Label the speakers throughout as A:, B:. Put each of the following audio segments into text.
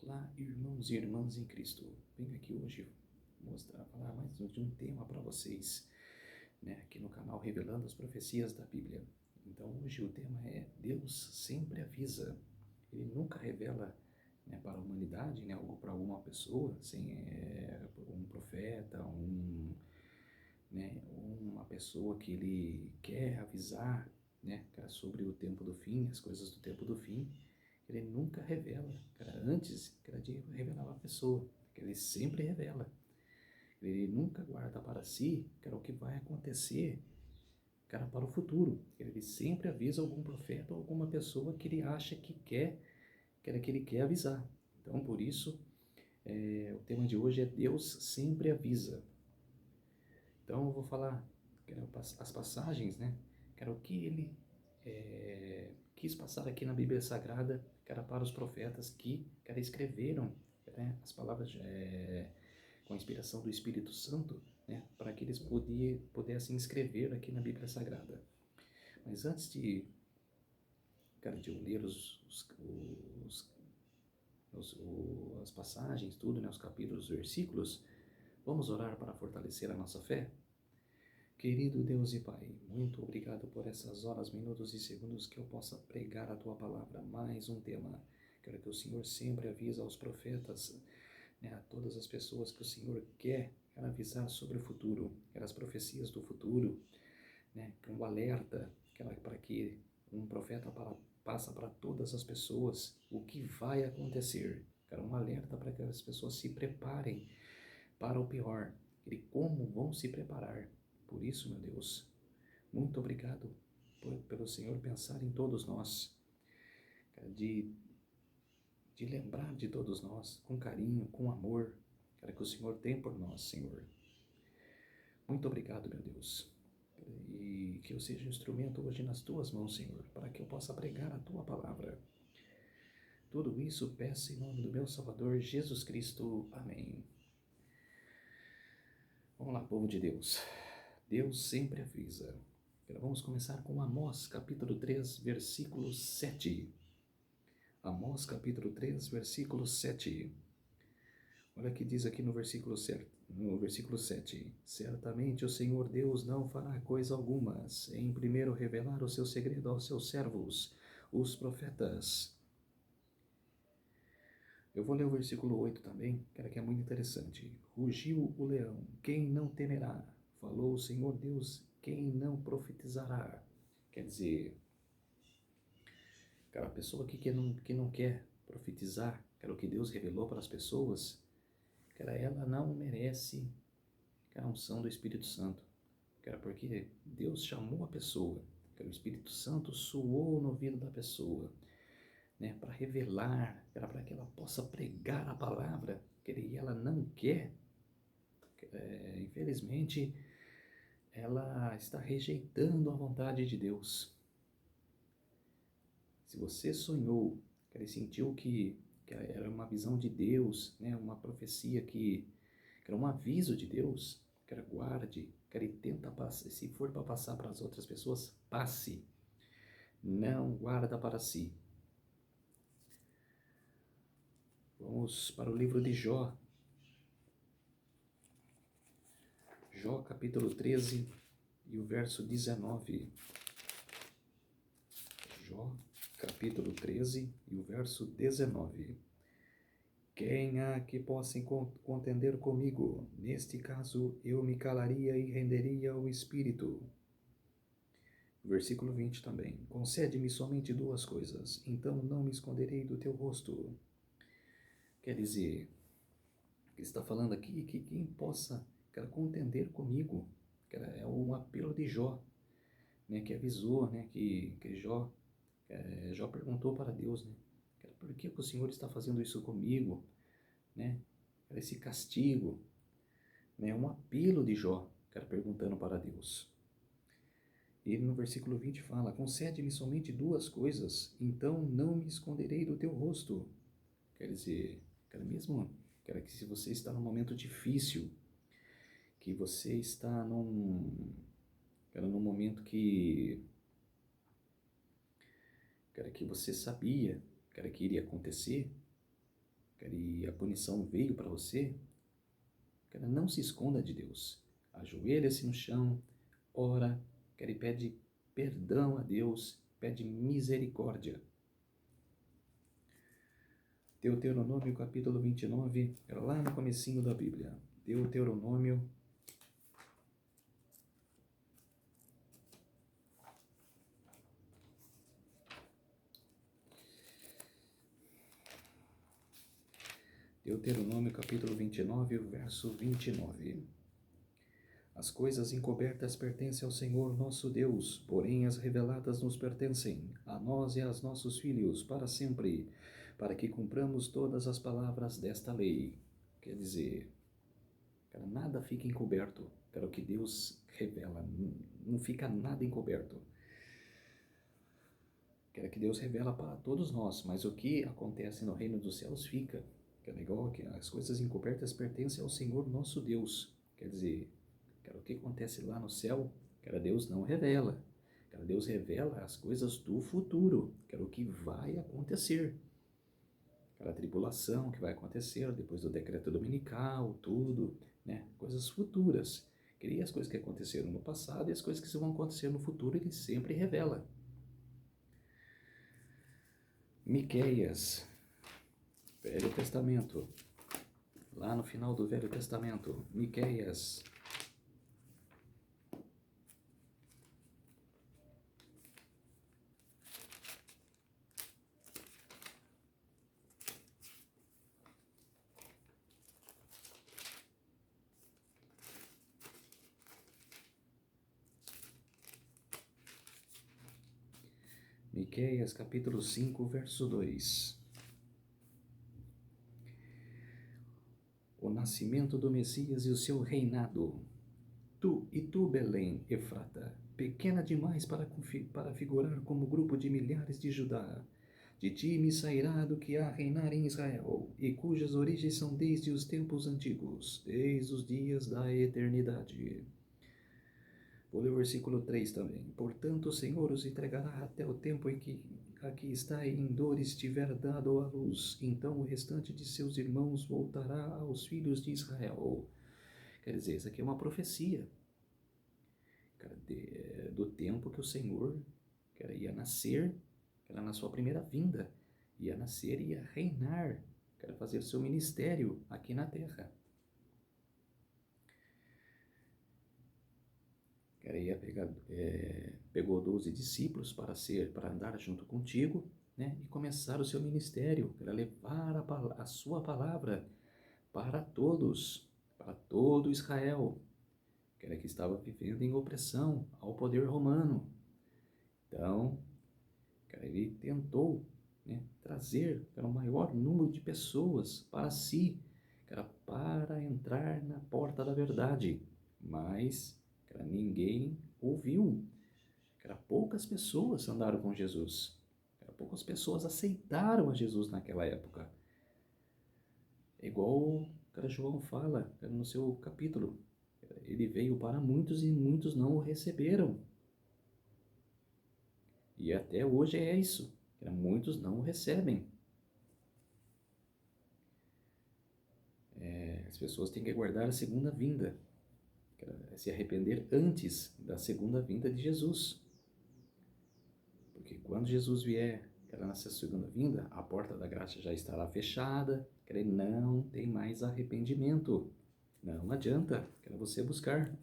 A: Olá, irmãos e irmãs em Cristo. Venho aqui hoje falar mais de um tema para vocês, aqui no canal Revelando as Profecias da Bíblia. Então, hoje o tema é Deus sempre avisa. Ele nunca revela, para a humanidade, algo para alguma pessoa, assim, um profeta, uma pessoa que ele quer avisar, sobre o tempo do fim, as coisas do tempo do fim. Ele nunca revela, antes, de revelar a pessoa, ele sempre revela. Ele nunca guarda para si, o que vai acontecer, para o futuro. Ele sempre avisa algum profeta ou alguma pessoa que ele acha que ele quer avisar. Então, por isso, o tema de hoje é Deus sempre avisa. Então, eu vou falar, as passagens, o que ele quis passar aqui na Bíblia Sagrada, para os profetas que, escreveram, as palavras com a inspiração do Espírito Santo, para que eles pudessem escrever aqui na Bíblia Sagrada. Mas antes de eu ler as passagens, tudo, os capítulos, os versículos, vamos orar para fortalecer a nossa fé? Querido Deus e Pai, muito obrigado por essas horas, minutos e segundos que eu possa pregar a Tua palavra. Mais um tema. Quero que o Senhor sempre avise aos profetas, a todas as pessoas que o Senhor quer avisar sobre o futuro, as profecias do futuro, um alerta, para que um profeta passa para todas as pessoas o que vai acontecer. Um alerta para que as pessoas se preparem para o pior e como vão se preparar. Por isso, meu Deus, muito obrigado pelo Senhor pensar em todos nós, de lembrar de todos nós com carinho, com amor, que o Senhor tem por nós, Senhor. Muito obrigado, meu Deus. E que eu seja um instrumento hoje nas Tuas mãos, Senhor, para que eu possa pregar a Tua palavra. Tudo isso peço em nome do meu Salvador, Jesus Cristo. Amém. Vamos lá, povo de Deus. Deus sempre avisa. Vamos começar com Amós, capítulo 3, versículo 7. Amós, capítulo 3, versículo 7. Olha o que diz aqui no versículo 7. Certamente o Senhor Deus não fará coisa alguma, sem primeiro revelar o seu segredo aos seus servos, os profetas. Eu vou ler o versículo 8 também, que é muito interessante. Rugiu o leão, quem não temerá? Falou o Senhor Deus, quem não profetizará? Quer dizer, a pessoa que não quer profetizar, o que Deus revelou para as pessoas, ela não merece a unção do Espírito Santo. Porque Deus chamou a pessoa, o Espírito Santo soou no ouvido da pessoa, para revelar, para que ela possa pregar a palavra, e ela não quer. Infelizmente, ela está rejeitando a vontade de Deus. Se você sonhou, ele sentiu que era uma visão de Deus, uma profecia que era um aviso de Deus, guarde, e tenta passar, se for para passar para as outras pessoas, passe, não guarda para si. Vamos para o livro de Jó. Jó, capítulo 13 e o verso 19. Jó, capítulo 13 e o verso 19. Quem há que possa contender comigo? Neste caso, eu me calaria e renderia ao Espírito. Versículo 20 também. Concede-me somente duas coisas, então não me esconderei do teu rosto. Quer dizer, que está falando aqui que quem possa contender comigo, é um apelo de Jó, que avisou, que Jó perguntou para Deus, por que o Senhor está fazendo isso comigo, esse castigo, um apelo de Jó, perguntando para Deus. E no versículo 20 fala, concede-me somente duas coisas, então não me esconderei do teu rosto. Quer dizer, mesmo que se você está num momento difícil, que você está num momento que você sabia que iria acontecer, E a punição veio para você, não se esconda de Deus. Ajoelha-se no chão, ora, e pede perdão a Deus, pede misericórdia. Deuteronômio capítulo 29, lá no comecinho da Bíblia. Deuteronômio capítulo 29, verso 29. As coisas encobertas pertencem ao Senhor nosso Deus, porém as reveladas nos pertencem, a nós e aos nossos filhos, para sempre, para que cumpramos todas as palavras desta lei. Quer dizer, nada fica encoberto, o que Deus revela, não fica nada encoberto. Que Deus revela para todos nós, mas o que acontece no reino dos céus fica. Que é legal que as coisas encobertas pertencem ao Senhor nosso Deus. Quer dizer, o que acontece lá no céu, Deus não revela. Deus revela as coisas do futuro, o que vai acontecer. A tribulação que vai acontecer depois do decreto dominical, tudo, né? Coisas futuras. E as coisas que aconteceram no passado e as coisas que vão acontecer no futuro, ele sempre revela. Miqueias, Velho Testamento, lá no final do Velho Testamento, Miqueias. Miqueias capítulo 5, verso 2. O nascimento do Messias e o seu reinado. Tu, Belém, Efrata, pequena demais para figurar como grupo de milhares de Judá. De ti me sairá do que há reinar em Israel, e cujas origens são desde os tempos antigos, desde os dias da eternidade. Vou ler o versículo 3 também. Portanto, o Senhor os entregará até o tempo em que aqui está em dor estiver dado à luz. Então o restante de seus irmãos voltará aos filhos de Israel. Quer dizer, isso aqui é uma profecia do tempo que o Senhor ia nascer, na sua primeira vinda, ia nascer e ia reinar, fazer o seu ministério aqui na terra. Pegou 12 discípulos para andar junto contigo, né, e começar o seu ministério, para levar a sua palavra para todos, para todo Israel, que estava vivendo em opressão ao poder romano. Então, ele tentou, né, trazer o maior número de pessoas para si, para entrar na porta da verdade, mas ninguém ouviu. Poucas pessoas andaram com Jesus. Poucas pessoas aceitaram a Jesus naquela época. É igual João fala no seu capítulo. Ele veio para muitos e muitos não o receberam. E até hoje é isso. Muitos não o recebem. As pessoas têm que aguardar a segunda vinda. Se arrepender antes da segunda vinda de Jesus. Porque quando Jesus vier, nessa segunda vinda, a porta da graça já estará fechada, não tem mais arrependimento. Não adianta, você buscar.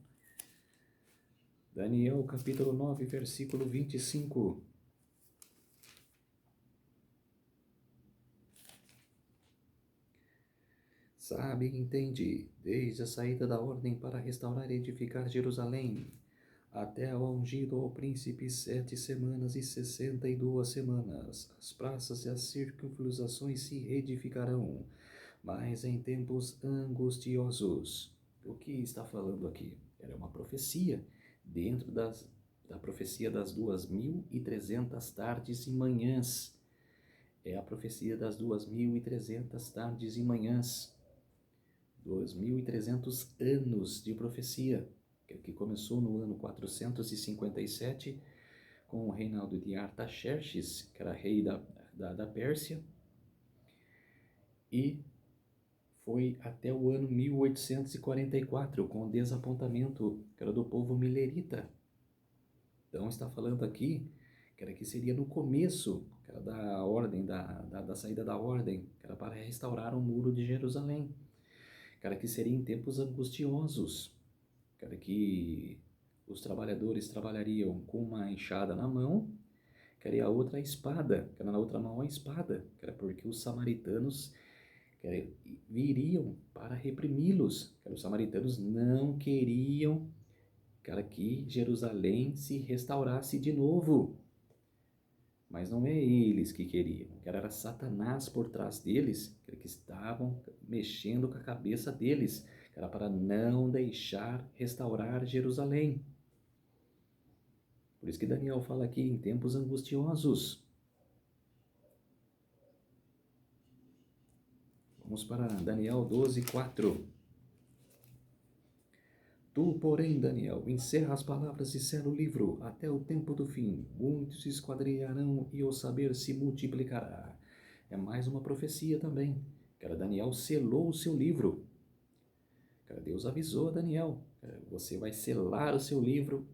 A: Daniel capítulo 9, versículo 25. Sabe e entende, desde a saída da ordem para restaurar e edificar Jerusalém, até ao ungido ao príncipe 7 semanas e 62 semanas, as praças e as circunvalações se reedificarão, mas em tempos angustiosos. O que está falando aqui? Era uma profecia, dentro da profecia das 2.300 tardes e manhãs. É a profecia das 2.300 tardes e manhãs. 2.300 anos de profecia, que começou no ano 457, com o reinado de Artaxerxes, que era rei da Pérsia, e foi até o ano 1844, com o desapontamento, que era do povo milerita. Então está falando aqui, que seria no começo, que era da ordem, da saída da ordem, que era para restaurar o muro de Jerusalém. Que seria em tempos angustiosos, que os trabalhadores trabalhariam com uma enxada na mão, e a outra a espada, que era na outra mão a espada, que era porque os samaritanos viriam para reprimi-los, os samaritanos não queriam que Jerusalém se restaurasse de novo. Mas não é eles que queriam, era Satanás por trás deles, que estavam mexendo com a cabeça deles, que era para não deixar restaurar Jerusalém. Por isso que Daniel fala aqui em tempos angustiosos. Vamos para Daniel 12:4. Tu, porém, Daniel, encerra as palavras e sela o livro até o tempo do fim. Muitos se esquadrinharão e o saber se multiplicará. É mais uma profecia também. Daniel selou o seu livro. Deus avisou a Daniel, você vai selar o seu livro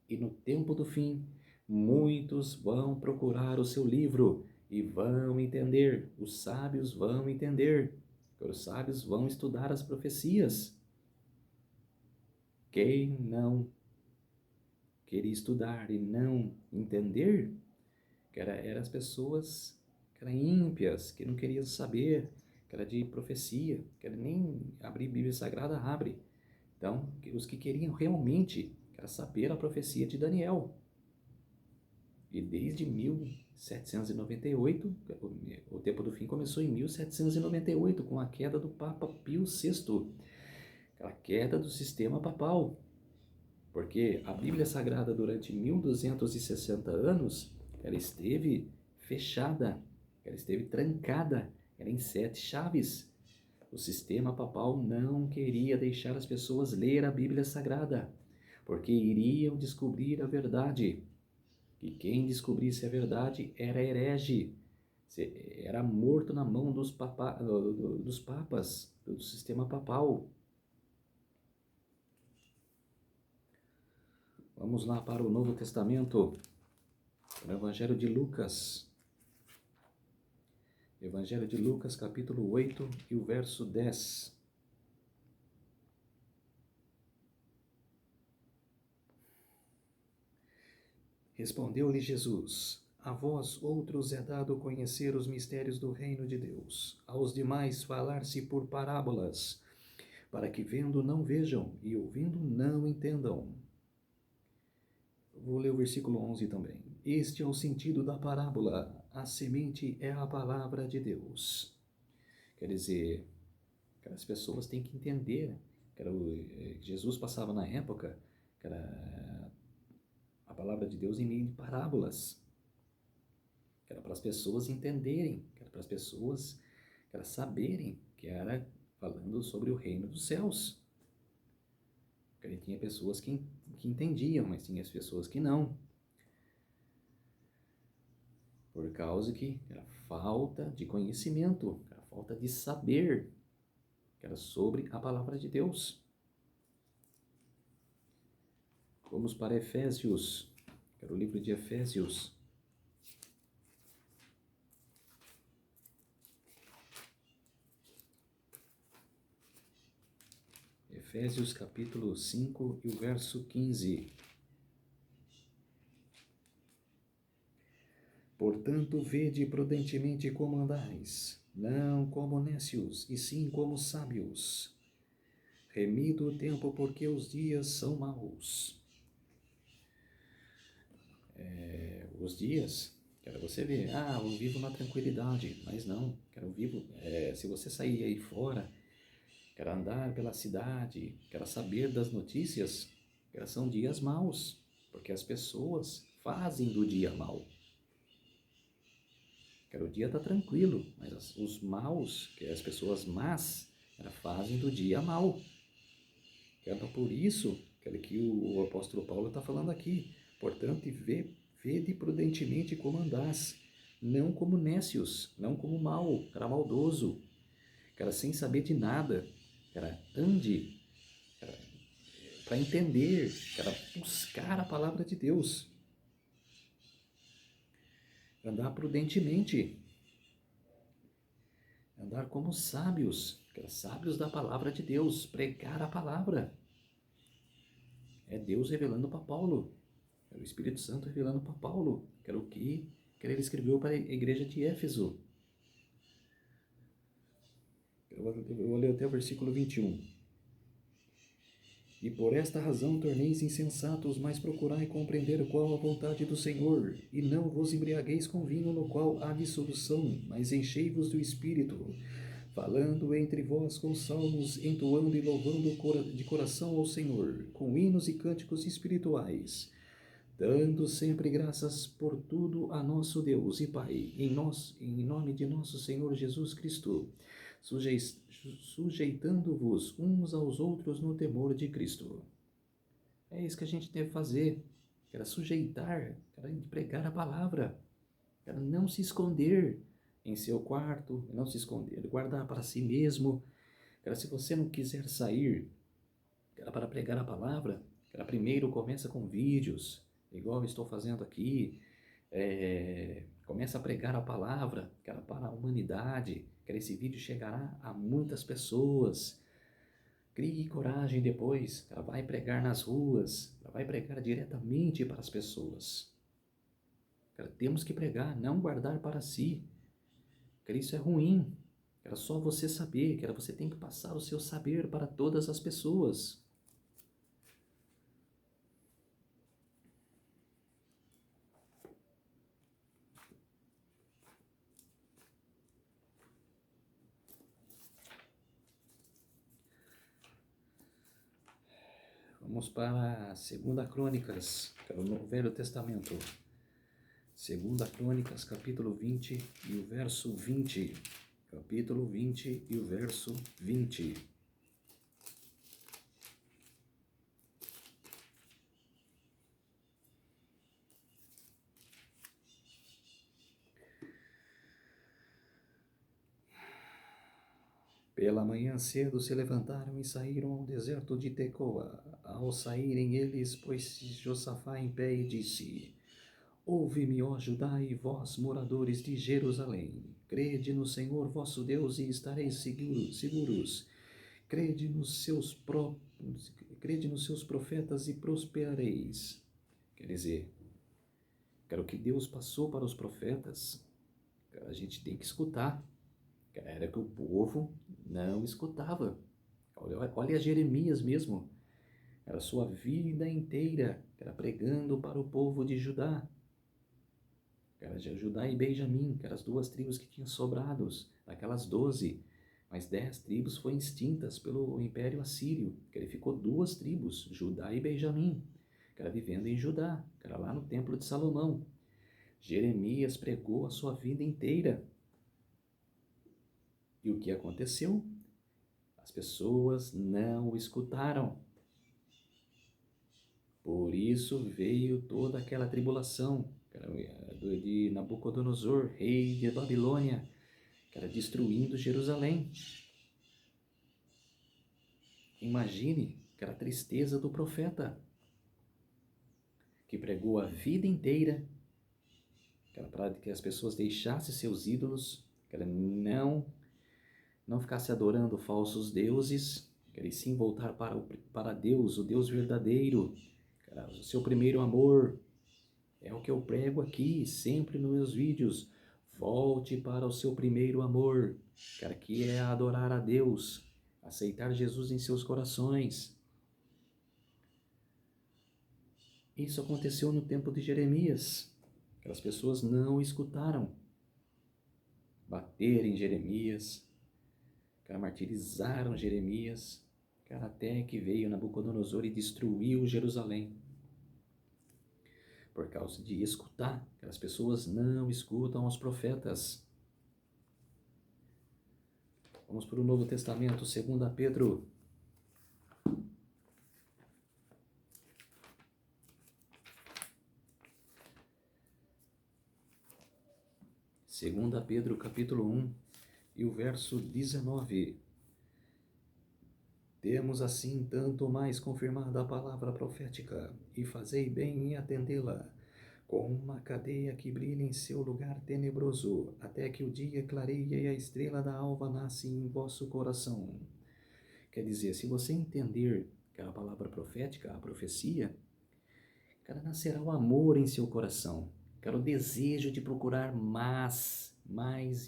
A: e no tempo do fim, muitos vão procurar o seu livro e vão entender. Os sábios vão entender. Os sábios vão estudar as profecias. Quem não queria estudar e não entender, eram as pessoas ímpias, que não queriam saber, que era de profecia, que era nem abrir Bíblia Sagrada, abre. Então, os que queriam realmente saber a profecia de Daniel. E desde 1798, o tempo do fim começou em 1798, com a queda do Papa Pio VI, a queda do sistema papal. Porque a Bíblia Sagrada, durante 1260 anos, ela esteve fechada, ela esteve trancada, era em 7 chaves. O sistema papal não queria deixar as pessoas ler a Bíblia Sagrada, porque iriam descobrir a verdade. E quem descobrisse a verdade era herege, era morto na mão dos papas, do sistema papal. Vamos lá para o Novo Testamento, no Evangelho de Lucas. Evangelho de Lucas, capítulo 8 e o verso 10. Respondeu-lhe Jesus: a vós outros é dado conhecer os mistérios do reino de Deus, aos demais falar-se por parábolas, para que vendo não vejam e ouvindo não entendam. Vou ler o versículo 11 também. Este é o sentido da parábola. A semente é a palavra de Deus. Quer dizer, as pessoas têm que entender que Jesus passava na época, que era a palavra de Deus em meio de parábolas. Que era para as pessoas entenderem, que era para as pessoas saberem que era falando sobre o reino dos céus. Ele tinha pessoas que entendiam, mas tinha as pessoas que não. Por causa que era falta de conhecimento, era falta de saber, que era sobre a palavra de Deus. Vamos para Efésios, que era o livro de Efésios. Efésios capítulo 5 e o verso 15. Portanto, vede prudentemente como andais, não como nécios, e sim como sábios, remido o tempo, porque os dias são maus. Os dias, você vê, eu vivo na tranquilidade, mas não, eu vivo, se você sair aí fora, andar pela cidade, saber das notícias, são dias maus, porque as pessoas fazem do dia mau. O dia está tranquilo, mas os maus, que as pessoas más, fazem do dia mau. Então, por isso que o apóstolo Paulo está falando aqui. Portanto, vede prudentemente como andás, não como nécios, não como mal, maldoso. cara, sem saber de nada, cara, ande, cara, para entender, cara, buscar a palavra de Deus, andar prudentemente, andar como sábios, cara, sábios da palavra de Deus, pregar a palavra. É Deus revelando para Paulo, é o Espírito Santo revelando para Paulo, que era o que ele escreveu para a igreja de Éfeso. Eu vou ler até o versículo 21. E por esta razão torneis insensatos, mas procurai compreender qual a vontade do Senhor, e não vos embriagueis com vinho no qual há dissolução, mas enchei-vos do Espírito, falando entre vós com salmos, entoando e louvando de coração ao Senhor, com hinos e cânticos espirituais, dando sempre graças por tudo a nosso Deus e Pai, em nome de nosso Senhor Jesus Cristo, sujeitando-vos uns aos outros no temor de Cristo. É isso que a gente deve fazer, cara, sujeitar, cara, pregar a palavra, cara, não se esconder em seu quarto, não se esconder, guardar para si mesmo, cara, se você não quiser sair, cara, para pregar a palavra, cara, primeiro começa com vídeos, igual eu estou fazendo aqui, começa a pregar a palavra, cara, para a humanidade, cara, esse vídeo chegará a muitas pessoas. Crie coragem depois, cara, vai pregar nas ruas, cara, vai pregar diretamente para as pessoas. Cara, temos que pregar, não guardar para si. Cara, isso é ruim. Cara, só você saber, cara, você tem que passar o seu saber para todas as pessoas. Vamos para 2 Crônicas, no Velho Testamento. 2 Crônicas, capítulo 20 e o verso 20. Capítulo 20 e o verso 20. Pela manhã cedo se levantaram e saíram ao deserto de Tecoa. Ao saírem eles, pôs-se Josafá em pé e disse: Ouve-me, ó Judá e vós, moradores de Jerusalém. Crede no Senhor vosso Deus e estareis seguros. Crede nos seus profetas e prosperareis. Quer dizer, cara, o que Deus passou para os profetas, cara, a gente tem que escutar. Era que o povo não escutava. Olha Jeremias mesmo. Era sua vida inteira, era pregando para o povo de Judá. Era Judá e Benjamim, que eram as duas tribos que tinham sobrados, daquelas 12. Mas 10 tribos foram extintas pelo Império Assírio, que ele ficou 2 tribos, Judá e Benjamim, que era vivendo em Judá, que era lá no Templo de Salomão. Jeremias pregou a sua vida inteira. E o que aconteceu? As pessoas não o escutaram. Por isso veio toda aquela tribulação de Nabucodonosor, rei de Babilônia, que era destruindo Jerusalém. Imagine que era a tristeza do profeta, que pregou a vida inteira, que era para que as pessoas deixassem seus ídolos, que era não ficasse adorando falsos deuses, queria sim voltar para Deus, o Deus verdadeiro, o seu primeiro amor. É o que eu prego aqui, sempre nos meus vídeos. Volte para o seu primeiro amor, que é adorar a Deus, aceitar Jesus em seus corações. Isso aconteceu no tempo de Jeremias. Aquelas pessoas não escutaram. Bateram em Jeremias, martirizaram Jeremias, até que veio Nabucodonosor e destruiu Jerusalém. Por causa de escutar, as pessoas não escutam os profetas. Vamos para o Novo Testamento, 2 Pedro. 2 Pedro, capítulo 1, e o verso 19. Temos assim tanto mais confirmada a palavra profética, e fazei bem em atendê-la, como uma cadeia que brilha em seu lugar tenebroso, até que o dia clareie e a estrela da alva nasce em vosso coração. Quer dizer, se você entender aquela palavra profética, a profecia, cara, nascerá o amor em seu coração, cara, o desejo de procurar mais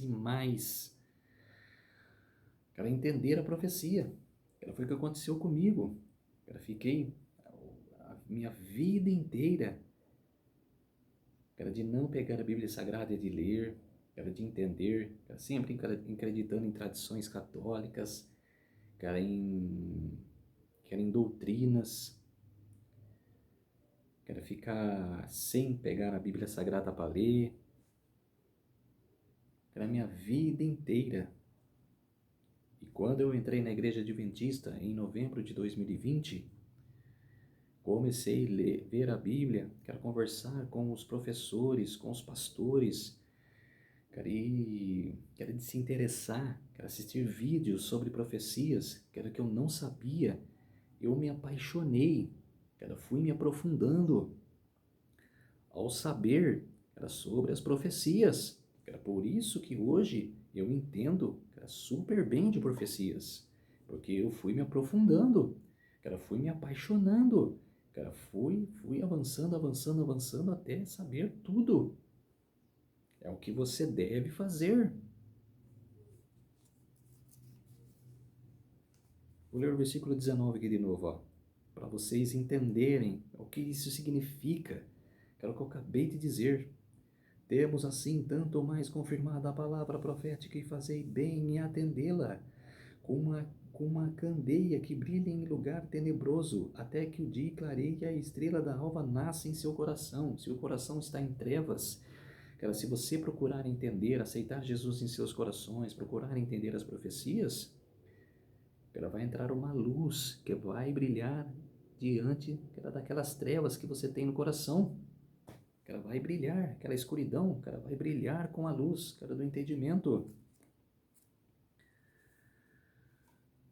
A: e mais, cara, entender a profecia. Cara, foi o que aconteceu comigo. Cara, fiquei a minha vida inteira, cara, de não pegar a Bíblia Sagrada e de ler, cara, de entender, cara, sempre acreditando em tradições católicas, cara, em doutrinas, cara, ficar sem pegar a Bíblia Sagrada para ler, cara, a minha vida inteira. E quando eu entrei na Igreja Adventista em novembro de 2020, comecei a ler, ver a Bíblia, quero conversar com os professores, com os pastores, quero se interessar, quero assistir vídeos sobre profecias, quero que eu não sabia, eu me apaixonei, quero fui me aprofundando ao saber sobre as profecias. Era por isso que hoje eu entendo super bem de profecias, porque eu fui me aprofundando, fui me apaixonando, fui avançando até saber tudo. É o que você deve fazer. Vou ler o versículo 19 aqui de novo, para vocês entenderem o que isso significa. Que eu acabei de dizer. Temos assim tanto mais confirmada a palavra profética e fazei bem em atendê-la, com uma candeia que brilha em lugar tenebroso, até que o dia clareie e a estrela da alva nasce em seu coração. Se o coração está em trevas, cara, se você procurar entender, aceitar Jesus em seus corações, procurar entender as profecias, ela vai entrar uma luz que vai brilhar diante daquelas trevas que você tem no coração. Ela vai brilhar, aquela escuridão, ela vai brilhar com a luz, do entendimento.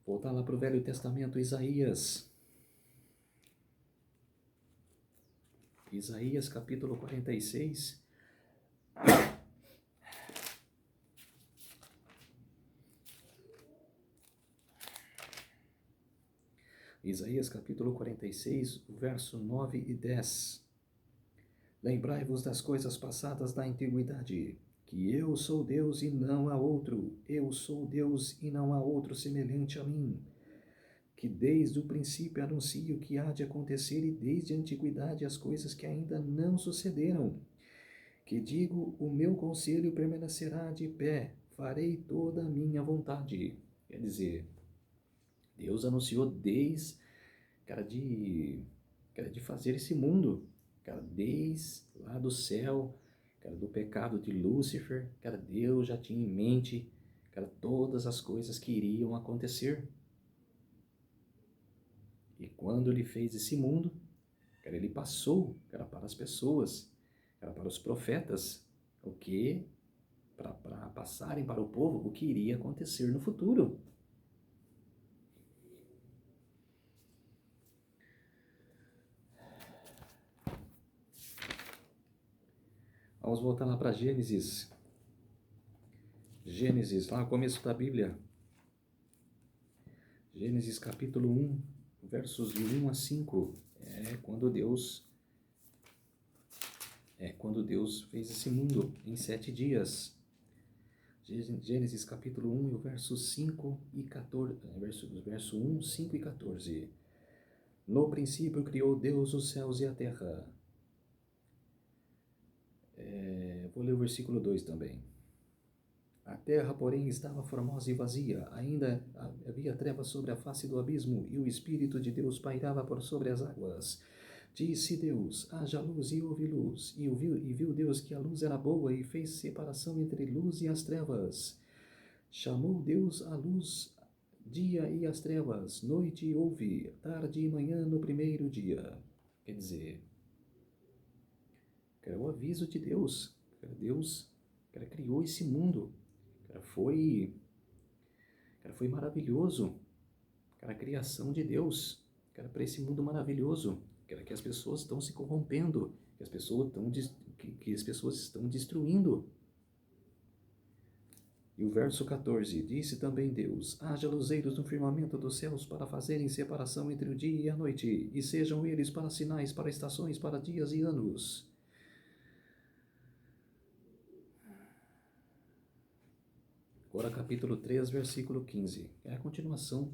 A: Voltar lá para o Velho Testamento, Isaías. Isaías capítulo 46. Isaías capítulo 46, verso 9 e 10. Lembrai-vos das coisas passadas da antiguidade, que eu sou Deus e não há outro, eu sou Deus e não há outro semelhante a mim, que desde o princípio anuncio o que há de acontecer e desde a antiguidade as coisas que ainda não sucederam, que digo, o meu conselho permanecerá de pé, farei toda a minha vontade. Quer dizer, Deus anunciou desde, de fazer esse mundo, desde lá do céu, do pecado de Lúcifer, Deus já tinha em mente, todas as coisas que iriam acontecer. E quando ele fez esse mundo, ele passou, para as pessoas, para os profetas, o que, para passarem para o povo o que iria acontecer no futuro. Vamos voltar lá para Gênesis. Gênesis, lá no começo da Bíblia. Gênesis capítulo 1, versos de 1 a 5. Quando Deus fez esse mundo em 7 dias. Gênesis capítulo 1, verso 5 e 14. Verso 1, 5 e 14. No princípio criou Deus os céus e a terra. Vou ler o versículo 2 também. A terra, porém, estava formosa e vazia, ainda havia trevas sobre a face do abismo, e o Espírito de Deus pairava por sobre as águas. Disse Deus, haja luz, e houve luz, e viu Deus que a luz era boa, e fez separação entre luz e as trevas. Chamou Deus a luz dia e as trevas, noite houve, tarde e manhã no primeiro dia. Quer dizer, era o aviso de Deus, Deus criou esse mundo, foi Cara, foi maravilhoso. Cara, a criação de Deus. Cara, para esse mundo maravilhoso. Cara, que as pessoas estão se corrompendo, que as pessoas que as pessoas estão destruindo. E o verso 14, disse também Deus, haja luzeiros no firmamento dos céus para fazerem separação entre o dia e a noite, e sejam eles para sinais, para estações, para dias e anos. Agora capítulo 3, versículo 15, é a continuação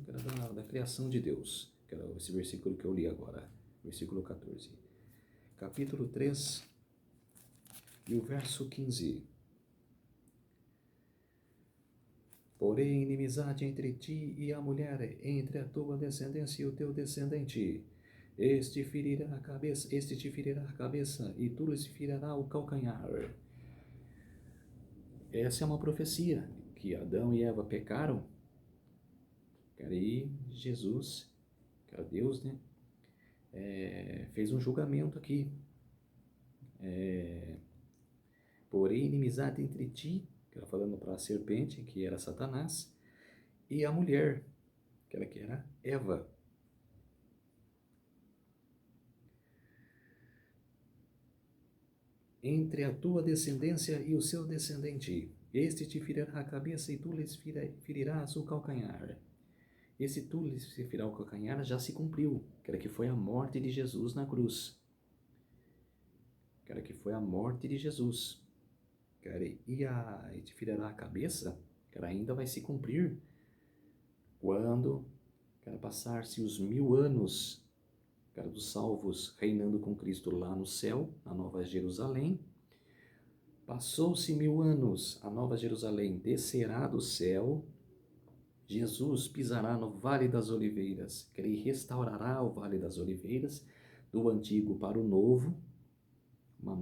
A: da criação de Deus, que era esse versículo que eu li agora, versículo 14. Capítulo 3 e o verso 15. Porém, inimizade entre ti e a mulher, entre a tua descendência e o teu descendente. Este te ferirá a cabeça, e tu lhes ferirá o calcanhar. Essa é uma profecia, que Adão e Eva pecaram, e Jesus, que era Deus, né, fez um julgamento aqui. Porém, inimizade entre ti, que era falando para a serpente, que era Satanás, e a mulher, que era Eva. Entre a tua descendência e o seu descendente, este te ferirá a cabeça e tu lhes ferirás o calcanhar. Esse tu lhes ferirá o calcanhar já se cumpriu, que foi a morte de Jesus na cruz. Que foi a morte de Jesus. E te ferirá a cabeça, ainda vai se cumprir quando passar-se os 1000 anos dos salvos reinando com Cristo lá no céu, na Nova Jerusalém. Passou-se 1000 anos, a Nova Jerusalém descerá do céu, Jesus pisará no Vale das Oliveiras, que ele restaurará o Vale das Oliveiras, do antigo para o novo, um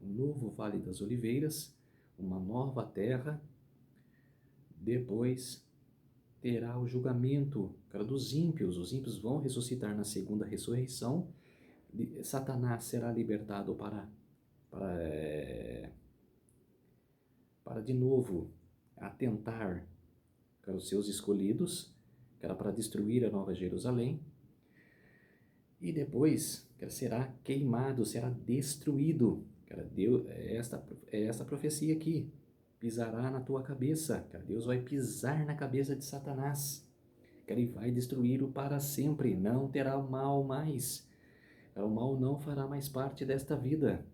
A: novo Vale das Oliveiras, uma nova terra. Depois terá o julgamento dos ímpios. Os ímpios vão ressuscitar na segunda ressurreição. Satanás será libertado para de novo atentar para os seus escolhidos, para destruir a Nova Jerusalém. E depois será queimado, será destruído. Deus, esta profecia aqui. Pisará na tua cabeça. Deus vai pisar na cabeça de Satanás. Ele vai destruí-lo para sempre. Não terá mal mais. O mal não fará mais parte desta vida.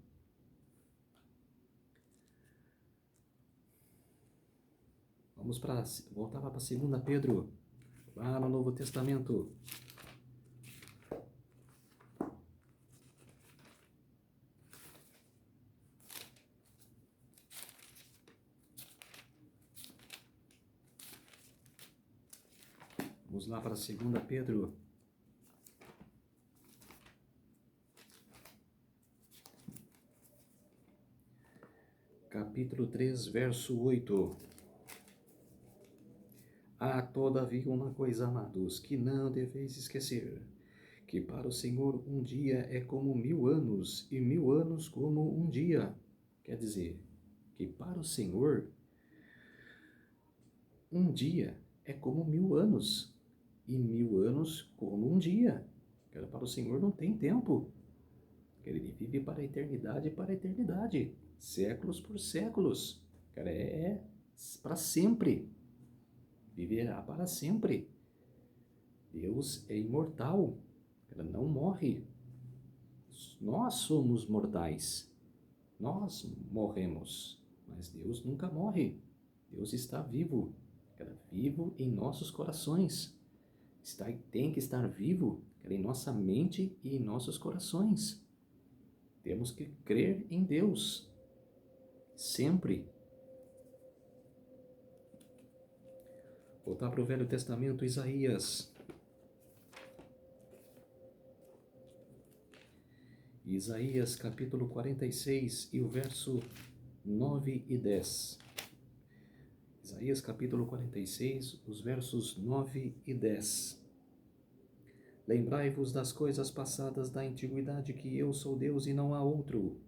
A: Vamos voltar lá para 2 Pedro, lá no Novo Testamento. Vamos lá para 2 Pedro. Capítulo 3, verso 8. Há todavia uma coisa, amados, que não deveis esquecer, que para o Senhor um dia é como 1000 anos, e 1000 anos como um dia. Quer dizer, que para o Senhor um dia é como 1000 anos, e 1000 anos como um dia. Para o Senhor não tem tempo. Ele vive para a eternidade e para a eternidade, séculos por séculos. É para sempre. Viverá para sempre. Deus é imortal, não morre. Nós somos mortais, nós morremos, mas Deus nunca morre. Deus está vivo, vivo em nossos corações. Tem que estar vivo em nossa mente e em nossos corações. Temos que crer em Deus, sempre. Voltar para o Velho Testamento, Isaías. Isaías capítulo 46 e o verso 9 e 10. Isaías capítulo 46, os versos 9 e 10. Lembrai-vos das coisas passadas da antiguidade, que eu sou Deus e não há outro.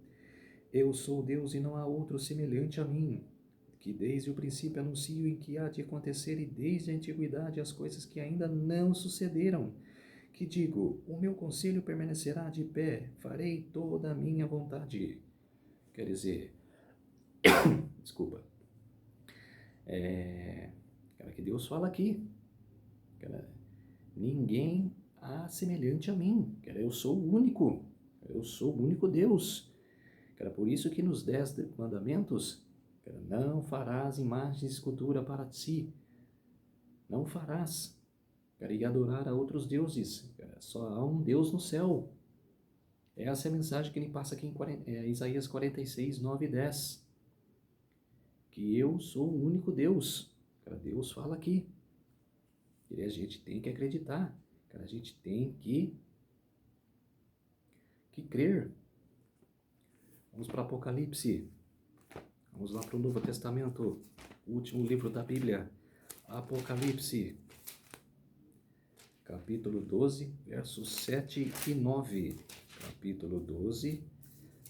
A: Eu sou Deus e não há outro semelhante a mim, que desde o princípio anuncio em que há de acontecer e desde a antiguidade as coisas que ainda não sucederam, que digo, o meu conselho permanecerá de pé, farei toda a minha vontade. Quer dizer, desculpa, cara, que Deus fala aqui, cara, ninguém há semelhante a mim, cara, eu sou o único Deus. Cara, por isso que nos 10 mandamentos, cara, não farás imagem de escultura para ti, não farás, cara, e adorar a outros deuses, cara, só há um Deus no céu. Essa é a mensagem que ele passa aqui em Isaías 46, 9 e 10. Que eu sou o único Deus. Cara, Deus fala aqui. E a gente tem que acreditar. Cara, a gente tem que crer. Vamos para Apocalipse. Vamos lá para o Novo Testamento. O último livro da Bíblia. Apocalipse. Capítulo 12, versos 7 e 9. Capítulo 12,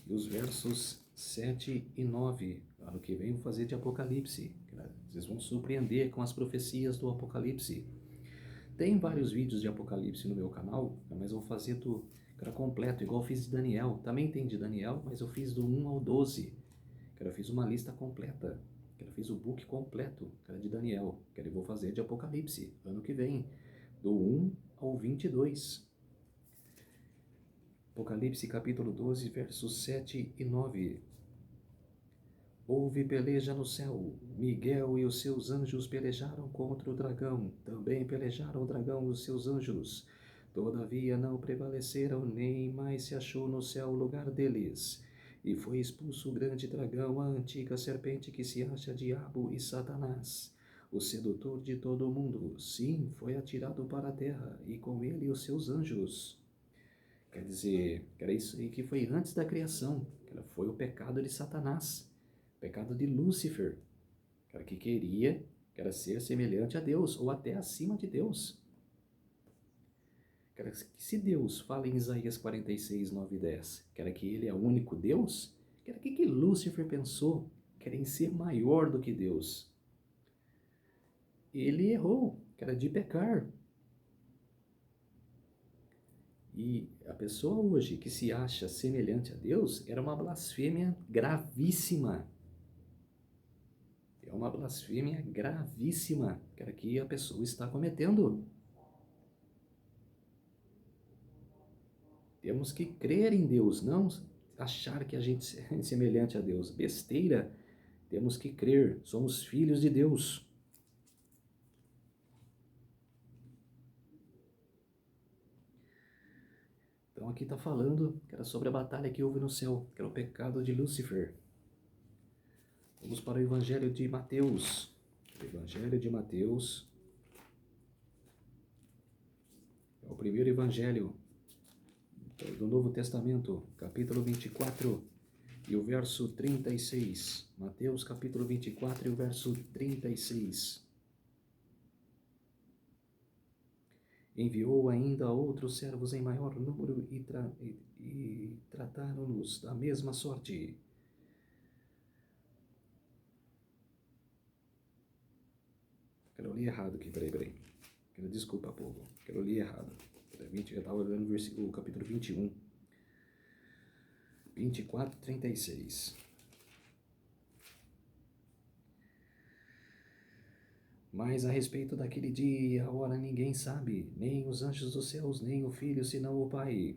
A: dos versos 7 e 9. Ano que vem vou fazer de Apocalipse. Vocês vão surpreender com as profecias do Apocalipse. Tem vários vídeos de Apocalipse no meu canal, mas eu vou fazer completo, igual eu fiz de Daniel. Também tem de Daniel, mas eu fiz do 1 ao 12. Eu fiz uma lista completa. Eu fiz o book completo de Daniel. Eu vou fazer de Apocalipse ano que vem, do 1 ao 22. Apocalipse capítulo 12, versos 7 e 9. Houve peleja no céu. Miguel e os seus anjos pelejaram contra o dragão. Também pelejaram o dragão e os seus anjos. Todavia não prevaleceram, nem mais se achou no céu o lugar deles. E foi expulso o grande dragão, a antiga serpente que se acha Diabo e Satanás, o sedutor de todo o mundo. Sim, foi atirado para a terra, e com ele os seus anjos. Quer dizer, era isso aí que foi antes da criação. Foi o pecado de Satanás. Pecado de Lúcifer, que queria ser semelhante a Deus, ou até acima de Deus. Se Deus fala em Isaías 46, 9 e 10, que ele é o único Deus, o que Lúcifer pensou? Em ser maior do que Deus. Ele errou, de pecar. E a pessoa hoje que se acha semelhante a Deus, era uma blasfêmia gravíssima. É uma blasfêmia gravíssima que a pessoa está cometendo. Temos que crer em Deus, não achar que a gente é semelhante a Deus. Besteira. Temos que crer. Somos filhos de Deus. Então aqui está falando sobre a batalha que houve no céu, que era o pecado de Lúcifer. Vamos para o Evangelho de Mateus. O Evangelho de Mateus é o primeiro Evangelho do Novo Testamento, capítulo 24 e o verso 36. Mateus, capítulo 24 e o verso 36. Enviou ainda outros servos em maior número e trataram-nos da mesma sorte. Eu li errado aqui, peraí. Desculpa, povo. Eu li errado. Eu estava olhando o capítulo 21. 24, 36. Mas a respeito daquele dia e a hora ninguém sabe, nem os anjos dos céus, nem o Filho, senão o Pai.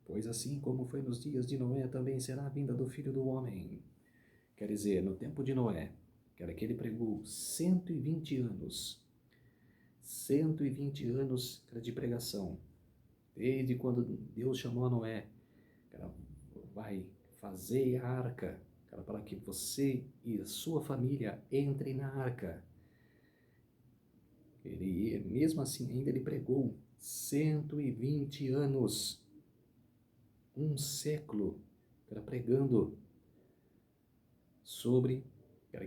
A: Pois assim como foi nos dias de Noé, também será a vinda do Filho do Homem. Quer dizer, no tempo de Noé, que ele pregou 120 anos. 120 anos de pregação. Desde quando Deus chamou a Noé, vai fazer a arca, para que você e a sua família entrem na arca. Ele, mesmo assim, ainda ele pregou 120 anos, um século, pregando sobre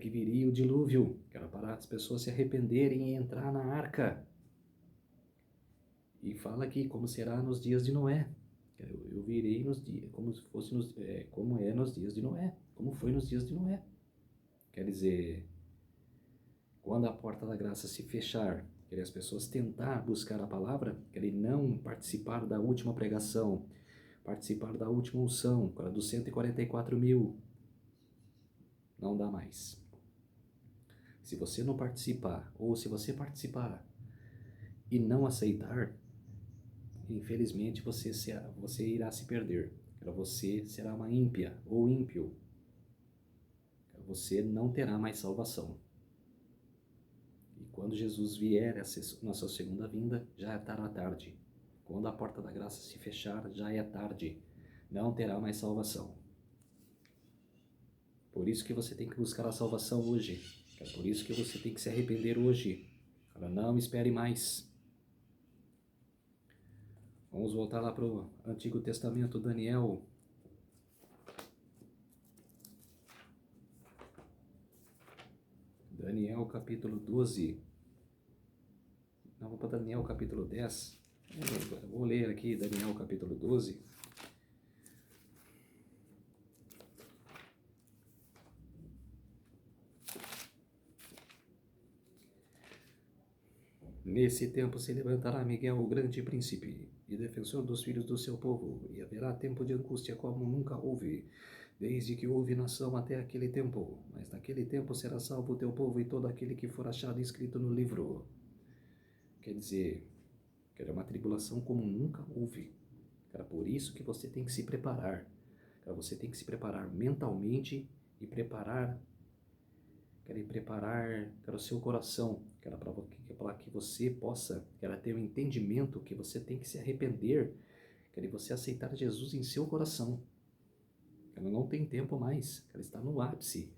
A: que viria o dilúvio, para as pessoas se arrependerem e entrar na arca. E fala aqui como será nos dias de Noé. Eu virei nos dias, como fosse como é nos dias de Noé, como foi nos dias de Noé. Quer dizer, Quando a porta da graça se fechar, as pessoas tentar buscar a palavra, não participar da última pregação, participar da última unção, dos 144 mil, não dá mais. Se você não participar, ou se você participar e não aceitar, infelizmente você irá se perder. Você será uma ímpia ou ímpio. Você não terá mais salvação. E quando Jesus vier na sua segunda vinda, já estará tarde. Quando a porta da graça se fechar, já é tarde. Não terá mais salvação. Por isso que você tem que buscar a salvação hoje. É por isso que você tem que se arrepender hoje. Não espere mais. Vamos voltar lá para o Antigo Testamento, Daniel. Daniel capítulo 12. Não, vou para Daniel capítulo 10. Vou ler aqui Daniel capítulo 12. Nesse tempo se levantará Miguel, o grande príncipe, e defensor dos filhos do seu povo, e haverá tempo de angústia como nunca houve, desde que houve nação até aquele tempo. Mas naquele tempo será salvo o teu povo e todo aquele que for achado escrito no livro. Quer dizer, que era uma tribulação como nunca houve. Por isso que você tem que se preparar. Você tem que se preparar mentalmente e preparar o seu coração, para que você possa ter um entendimento que você tem que se arrepender, você aceitar Jesus em seu coração. Não tem tempo mais, está no ápice.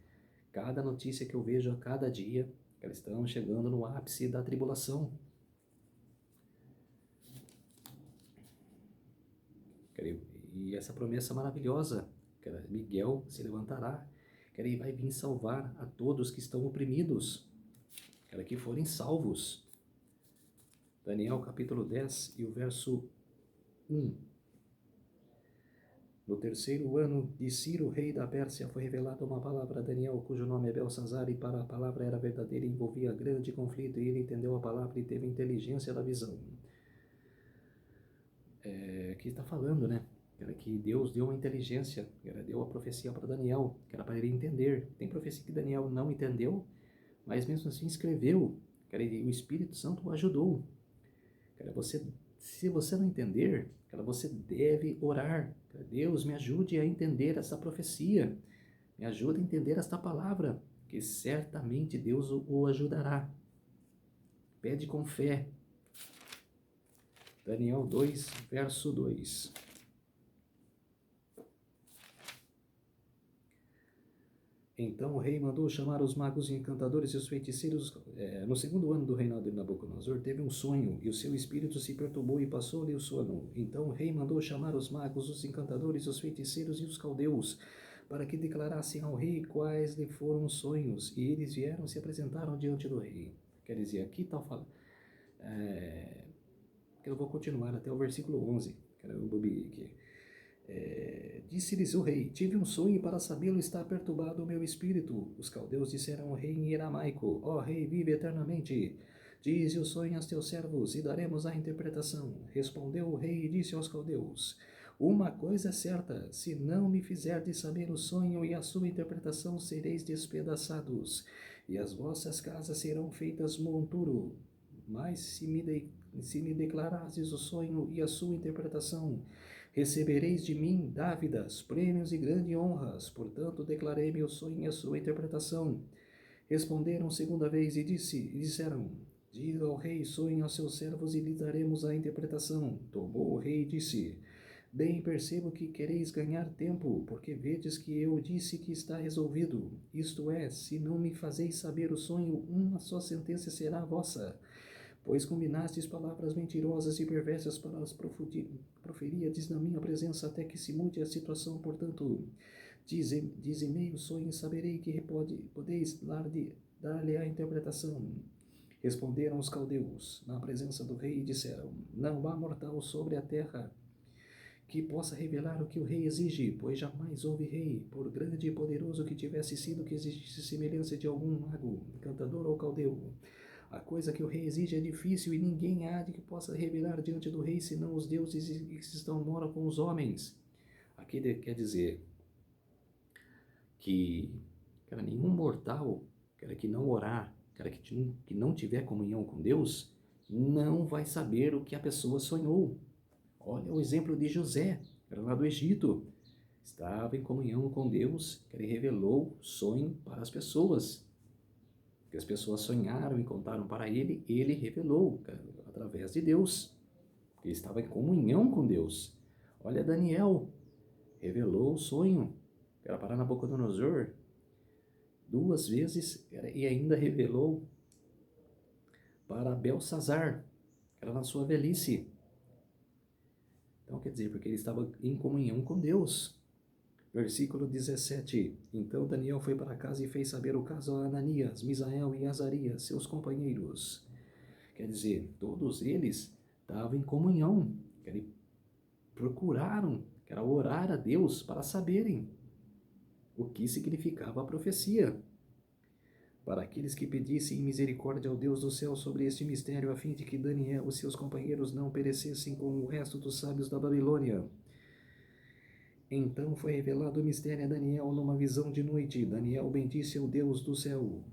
A: Cada notícia que eu vejo a cada dia, estão chegando no ápice da tribulação. E essa promessa maravilhosa, Miguel se levantará, e vai vir salvar a todos que estão oprimidos, que forem salvos. Daniel capítulo 10 e o verso 1. No terceiro ano de Ciro, rei da Pérsia, foi revelada uma palavra a Daniel, cujo nome é Belsazar, e para a palavra era verdadeira e envolvia grande conflito, e ele entendeu a palavra e teve inteligência da visão. Aqui está falando, né? Que Deus deu uma inteligência, deu a profecia para Daniel, que era para ele entender. Tem profecia que Daniel não entendeu, mas mesmo assim escreveu, e o Espírito Santo o ajudou. Se você não entender, você deve orar. Deus, me ajude a entender essa profecia, me ajude a entender esta palavra, que certamente Deus o ajudará. Pede com fé. Daniel 2, verso 2. Então o rei mandou chamar os magos e encantadores e os feiticeiros. No segundo ano do reinado de Nabucodonosor, teve um sonho, e o seu espírito se perturbou e passou-lhe o sono. Então o rei mandou chamar os magos, os encantadores, os feiticeiros e os caldeus, para que declarassem ao rei quais lhe foram os sonhos. E eles vieram e se apresentaram diante do rei. Quer dizer, aqui está falando. Eu vou continuar até o versículo 11. Eu bobi aqui. Disse-lhes o rei: tive um sonho, e para sabê-lo está perturbado o meu espírito. Os caldeus disseram ao rei em aramaico: ó rei, vive eternamente. Dize o sonho aos teus servos, e daremos a interpretação. Respondeu o rei e disse aos caldeus: uma coisa é certa, se não me fizerdes saber o sonho e a sua interpretação, sereis despedaçados, e as vossas casas serão feitas monturo. Mas se me declarardes o sonho e a sua interpretação, recebereis de mim dávidas, prêmios e grandes honras. Portanto, declarei-me o sonho e a sua interpretação. Responderam segunda vez e disseram: diga ao rei, sonhe aos seus servos e lhes daremos a interpretação. Tomou o rei e disse: bem percebo que quereis ganhar tempo, porque vedes que eu disse que está resolvido. Isto é, se não me fazeis saber o sonho, uma só sentença será vossa. Pois combinastes palavras mentirosas e perversas para as proferíades na minha presença, até que se mude a situação. Portanto, dize-me o sonho e saberei que podeis dar-lhe a interpretação. Responderam os caldeus na presença do rei e disseram: não há mortal sobre a terra que possa revelar o que o rei exige, pois jamais houve rei, por grande e poderoso que tivesse sido, que exigisse semelhança de algum mago, encantador ou caldeu. A coisa que o rei exige é difícil e ninguém há de que possa revelar diante do rei, senão os deuses que estão moram com os homens. Aqui quer dizer que nenhum mortal, que não orar, que não tiver comunhão com Deus, não vai saber o que a pessoa sonhou. Olha o exemplo de José, era lá do Egito. Estava em comunhão com Deus, que ele revelou sonho para as pessoas. Que as pessoas sonharam e contaram para ele, ele revelou através de Deus. Ele estava em comunhão com Deus. Olha Daniel, revelou o sonho, que era para Nabucodonosor, 2 vezes, e ainda revelou para Belsazar, que era na sua velhice. Então quer dizer, porque ele estava em comunhão com Deus. Versículo 17. Então Daniel foi para casa e fez saber o caso a Ananias, Misael e Azarias, seus companheiros. Quer dizer, todos eles estavam em comunhão, procuraram, orar a Deus para saberem o que significava a profecia. Para aqueles que pedissem misericórdia ao Deus do céu sobre este mistério, a fim de que Daniel e seus companheiros não perecessem com o resto dos sábios da Babilônia. Então foi revelado o mistério a Daniel numa visão de noite. Daniel bendisse o Deus do céu.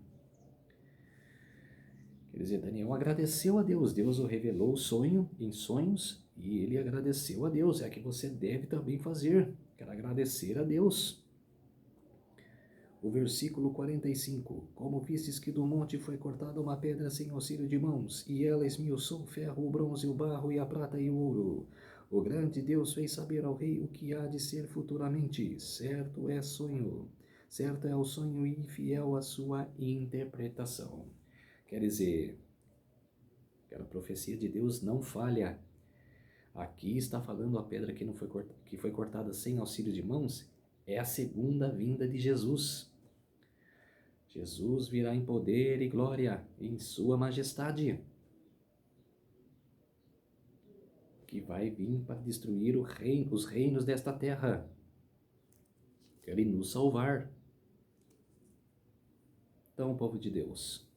A: Quer dizer, Daniel agradeceu a Deus. Deus o revelou em sonhos, e ele agradeceu a Deus. É que você deve também fazer. Quero agradecer a Deus. O versículo 45. Como vistes que do monte foi cortada uma pedra sem auxílio de mãos, e ela esmiuçou o ferro, o bronze, o barro, e a prata e o ouro. O grande Deus fez saber ao rei o que há de ser futuramente. Certo é o sonho e fiel a sua interpretação. Quer dizer, que a profecia de Deus não falha. Aqui está falando a pedra que foi cortada sem auxílio de mãos, é a segunda vinda de Jesus. Jesus virá em poder e glória, em sua majestade, que vai vir para destruir os reinos desta terra. Quer nos salvar. Então, povo de Deus,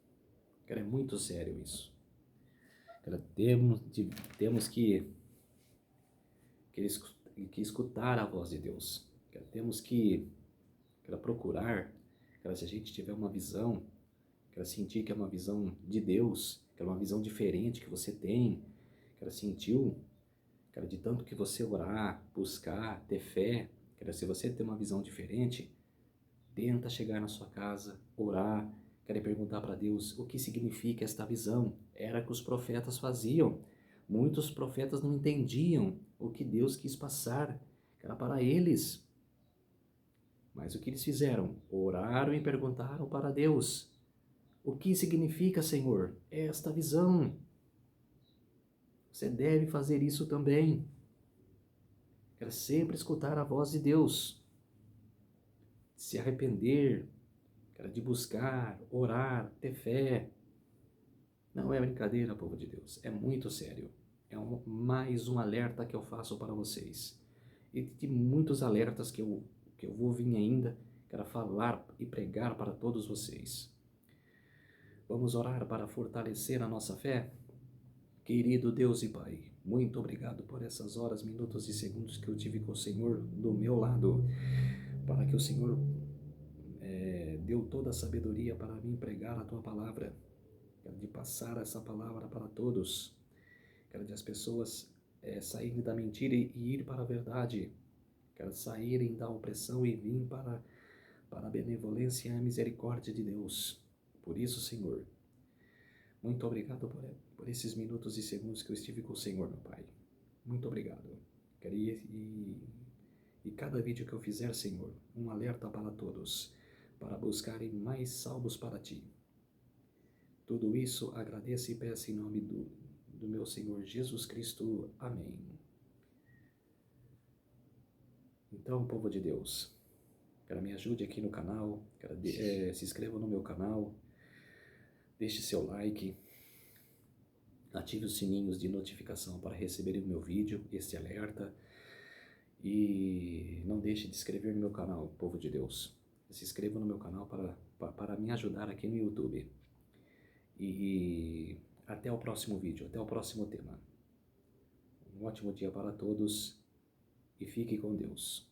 A: é muito sério isso. Temos que escutar a voz de Deus. Temos que procurar, se a gente tiver uma visão, sentir que é uma visão de Deus, que é uma visão diferente que você tem, sentiu, de tanto que você orar, buscar, ter fé, se você tem uma visão diferente, tenta chegar na sua casa, orar, perguntar para Deus o que significa esta visão. Era o que os profetas faziam. Muitos profetas não entendiam o que Deus quis passar, era para eles. Mas o que eles fizeram? Oraram e perguntaram para Deus: o que significa, Senhor, esta visão? Você deve fazer isso também. Sempre escutar a voz de Deus. Se arrepender, de buscar, orar, ter fé. Não é brincadeira, povo de Deus. É muito sério. É mais um alerta que eu faço para vocês. E de muitos alertas que eu vou vir ainda, falar e pregar para todos vocês. Vamos orar para fortalecer a nossa fé? Querido Deus e Pai, muito obrigado por essas horas, minutos e segundos que eu tive com o Senhor do meu lado, para que o Senhor deu toda a sabedoria para mim pregar a Tua palavra, de passar essa palavra para todos, de as pessoas saírem da mentira e ir para a verdade, saírem da opressão e vir para a benevolência e a misericórdia de Deus. Por isso, Senhor, muito obrigado por esses minutos e segundos que eu estive com o Senhor, meu Pai. Muito obrigado. E cada vídeo que eu fizer, Senhor, um alerta para todos, para buscarem mais salvos para Ti. Tudo isso agradeço e peço em nome do meu Senhor Jesus Cristo. Amém. Então, povo de Deus, me ajude aqui no canal, se inscreva no meu canal, deixe seu like, ative os sininhos de notificação para receberem o meu vídeo, este alerta. E não deixe de se inscrever no meu canal, povo de Deus. Se inscreva no meu canal para me ajudar aqui no YouTube. E até o próximo vídeo, até o próximo tema. Um ótimo dia para todos e fique com Deus.